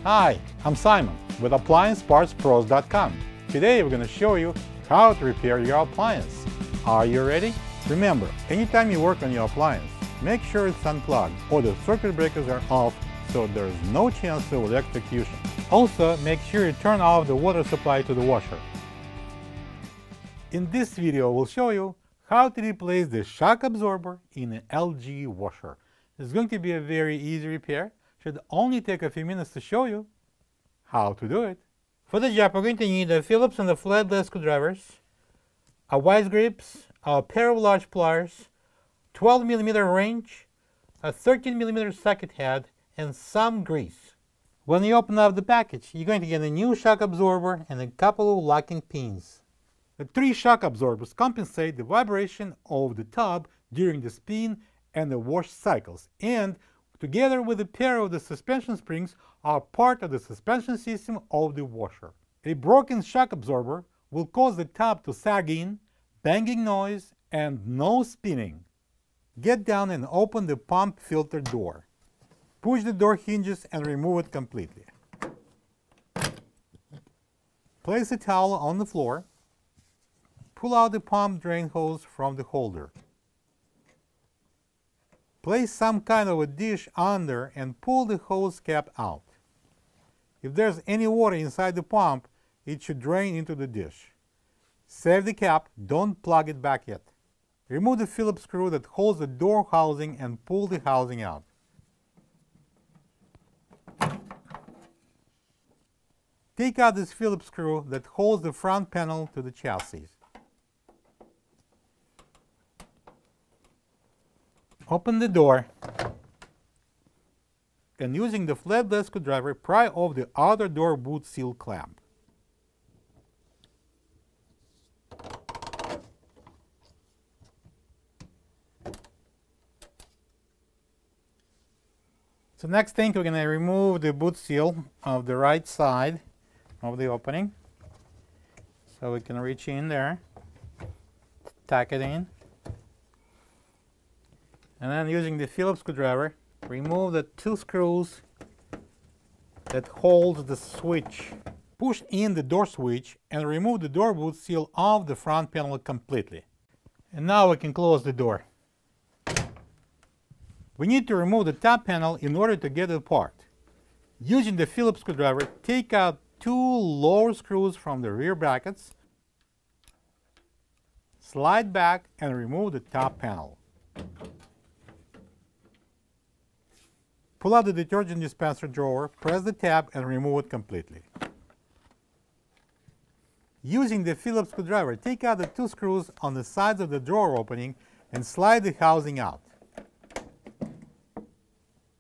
Hi, I'm Simon with AppliancePartsPros.com. Today we're going to show you how to repair your appliance. Are you ready? Remember, anytime you work on your appliance, make sure it's unplugged or the circuit breakers are off so there's no chance of electrocution. Also, make sure you turn off the water supply to the washer. In this video, we'll show you how to replace the shock absorber in an LG washer. It's going to be a very easy repair. Should only take a few minutes to show you how to do it. For the job, we're going to need a Phillips and a flathead screwdrivers, a wise grips, a pair of large pliers, 12mm wrench, a 13mm socket head, and some grease. When you open up the package, you're going to get a new shock absorber and a couple of locking pins. The 3 shock absorbers compensate the vibration of the tub during the spin and the wash cycles, and together with a pair of the suspension springs are part of the suspension system of the washer. A broken shock absorber will cause the tub to sag in, banging noise, and no spinning. Get down and open the pump filter door. Push the door hinges and remove it completely. Place a towel on the floor. Pull out the pump drain hose from the holder. Place some kind of a dish under and pull the hose cap out. If there's any water inside the pump, it should drain into the dish. Save the cap, don't plug it back yet. Remove the Phillips screw that holds the door housing and pull the housing out. Take out this Phillips screw that holds the front panel to the chassis. Open the door and using the flathead screwdriver, pry off the outer door boot seal clamp. So next thing, we're going to remove the boot seal of the right side of the opening. So we can reach in there, tack it in. And then using the Phillips screwdriver, remove the 2 screws that hold the switch. Push in the door switch and remove the door boot seal off the front panel completely. And now we can close the door. We need to remove the top panel in order to get it apart. Using the Phillips screwdriver, take out 2 lower screws from the rear brackets, slide back and remove the top panel. Pull out the detergent dispenser drawer, press the tab and remove it completely. Using the Phillips screwdriver, take out the 2 screws on the sides of the drawer opening and slide the housing out.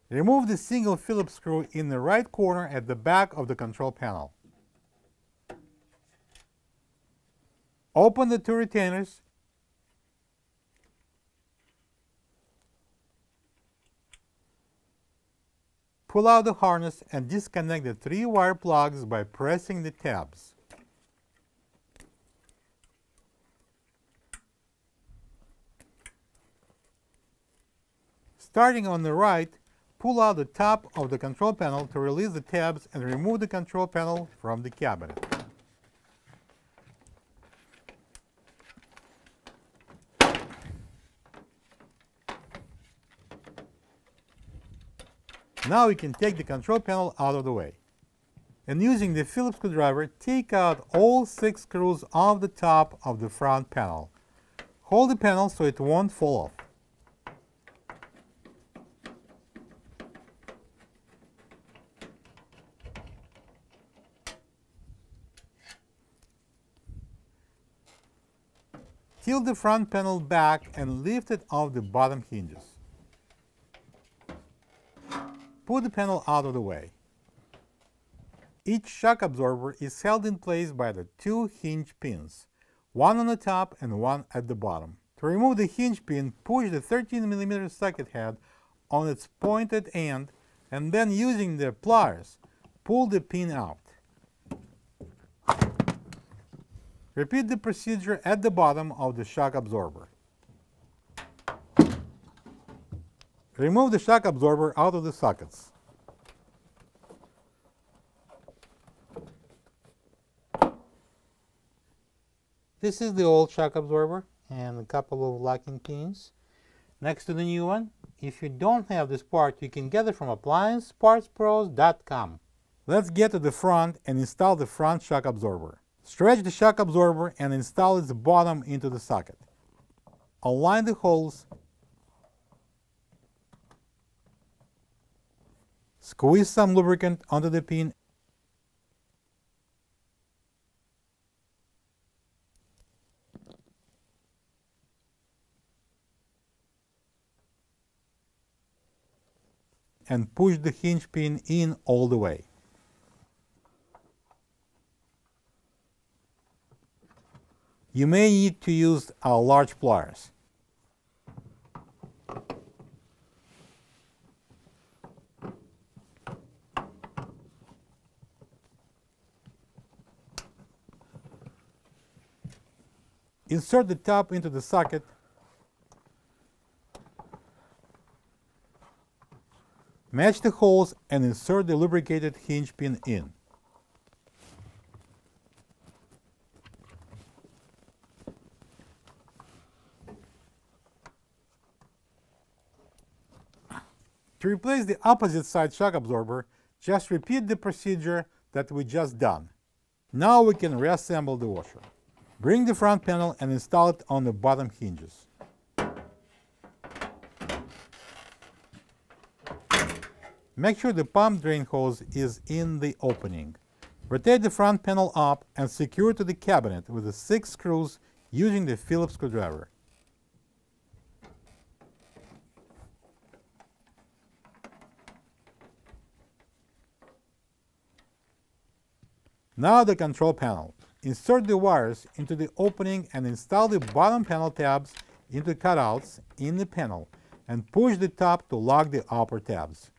Remove the single Phillips screw in the right corner at the back of the control panel. Open the 2 retainers. Pull out the harness and disconnect the 3 wire plugs by pressing the tabs. Starting on the right, pull out the top of the control panel to release the tabs and remove the control panel from the cabinet. Now we can take the control panel out of the way. And using the Phillips screwdriver, take out all 6 screws off the top of the front panel. Hold the panel so it won't fall off. Tilt the front panel back and lift it off the bottom hinges. Put the panel out of the way. Each shock absorber is held in place by the 2 hinge pins, one on the top and one at the bottom. To remove the hinge pin, push the 13mm socket head on its pointed end and then using the pliers, pull the pin out. Repeat the procedure at the bottom of the shock absorber. Remove the shock absorber out of the sockets. This is the old shock absorber and a couple of locking pins next to the new one. If you don't have this part, you can get it from appliancepartspros.com. Let's get to the front and install the front shock absorber. Stretch the shock absorber and install its bottom into the socket. Align the holes. Squeeze some lubricant onto the pin. And push the hinge pin in all the way. You may need to use large pliers. Insert the top into the socket. Match the holes and insert the lubricated hinge pin in. To replace the opposite side shock absorber, just repeat the procedure that we just done. Now we can reassemble the washer. Bring the front panel and install it on the bottom hinges. Make sure the pump drain hose is in the opening. Rotate the front panel up and secure it to the cabinet with the 6 screws using the Phillips screwdriver. Now the control panel. Insert the wires into the opening and install the bottom panel tabs into cutouts in the panel and push the top to lock the upper tabs.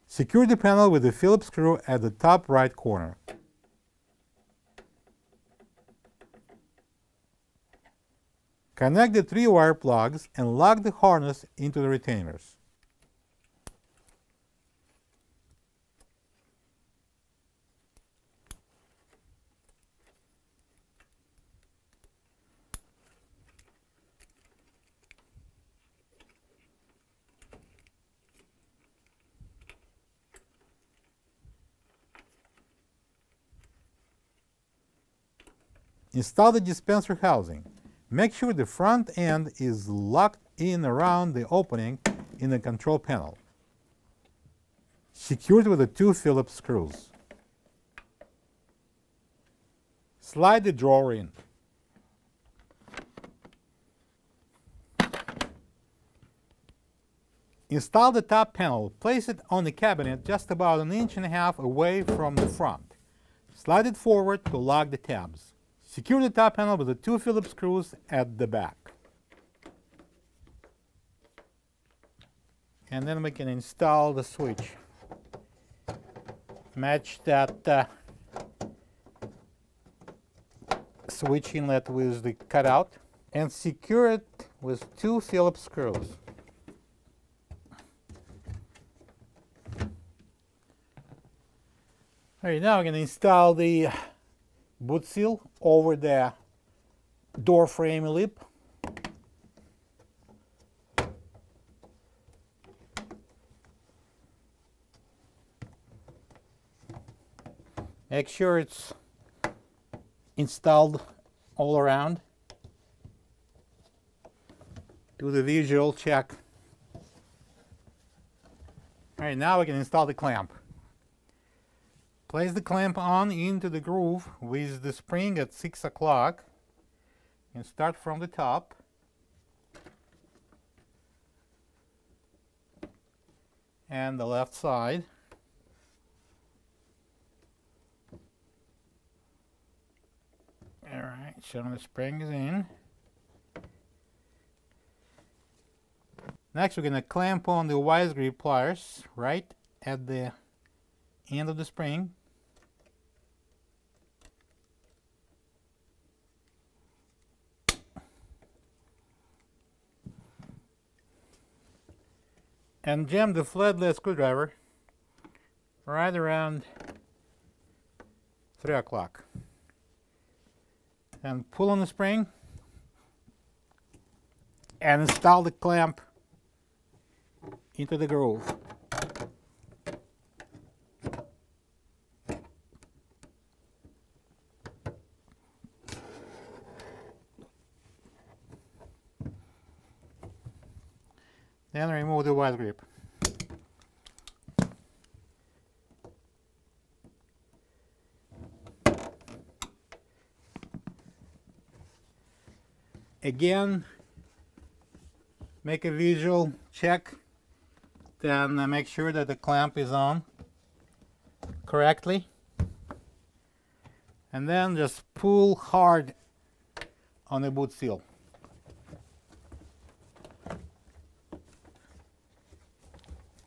Secure the panel with the Phillips screw at the top right corner. Connect the 3 wire plugs and lock the harness into the retainers. Install the dispenser housing. Make sure the front end is locked in around the opening in the control panel. Secure it with the 2 Phillips screws. Slide the drawer in. Install the top panel. Place it on the cabinet just about 1.5 inches away from the front. Slide it forward to lock the tabs. Secure the top panel with the 2 Phillips screws at the back. And then we can install the switch. Match that switch inlet with the cutout and secure it with 2 Phillips screws. Alright, now we're going to install the boot seal over the door frame lip. Make sure it's installed all around. Do the visual check. Alright, now we can install the clamp. Place the clamp on into the groove with the spring at 6 o'clock and start from the top. And the left side. Alright, so the spring is in. Next we're going to clamp on the wise grip pliers right at the end of the spring. And jam the flathead screwdriver right around 3 o'clock. And pull on the spring and install the clamp into the groove. Then remove the wide grip. Again, make a visual check, then make sure that the clamp is on correctly, and then just pull hard on the boot seal.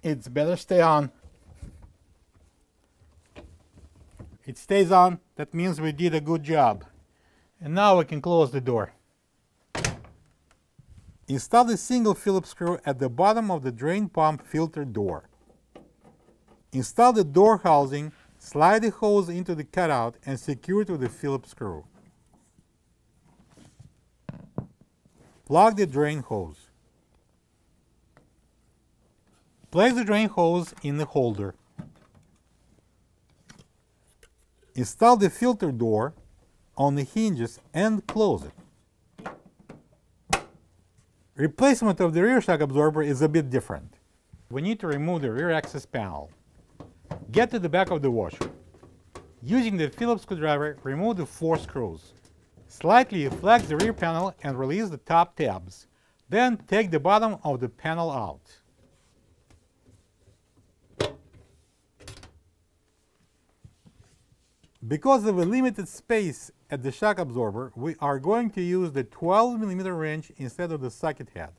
It's better stay on. It stays on, that means we did a good job. And now we can close the door. Install the single Phillips screw at the bottom of the drain pump filter door. Install the door housing, slide the hose into the cutout and secure it with the Phillips screw. Plug the drain hose. Place the drain hose in the holder. Install the filter door on the hinges and close it. Replacement of the rear shock absorber is a bit different. We need to remove the rear access panel. Get to the back of the washer. Using the Phillips screwdriver, remove the 4 screws. Slightly flex the rear panel and release the top tabs. Then take the bottom of the panel out. Because of a limited space at the shock absorber, we are going to use the 12 mm wrench instead of the socket head.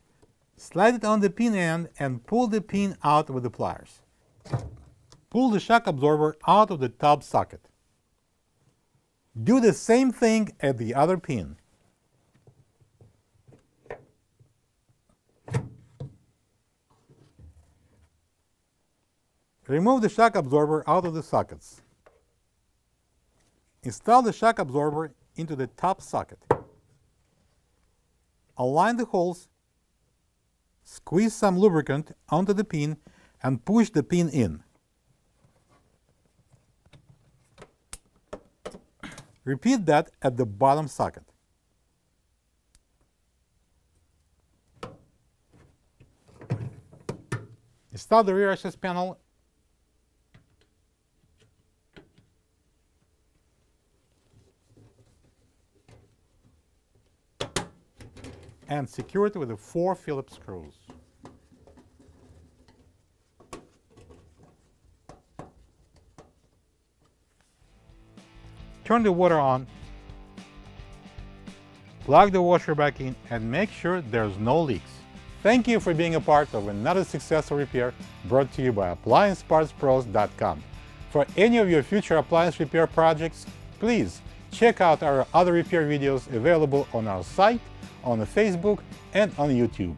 Slide it on the pin end and pull the pin out with the pliers. Pull the shock absorber out of the top socket. Do the same thing at the other pin. Remove the shock absorber out of the sockets. Install the shock absorber into the top socket. Align the holes, squeeze some lubricant onto the pin and push the pin in. Repeat that at the bottom socket. Install the rear access panel and secure it with the 4 Phillips screws. Turn the water on, plug the washer back in, and make sure there's no leaks. Thank you for being a part of another successful repair brought to you by AppliancePartsPros.com. For any of your future appliance repair projects, please check out our other repair videos available on our site, on Facebook, and on YouTube.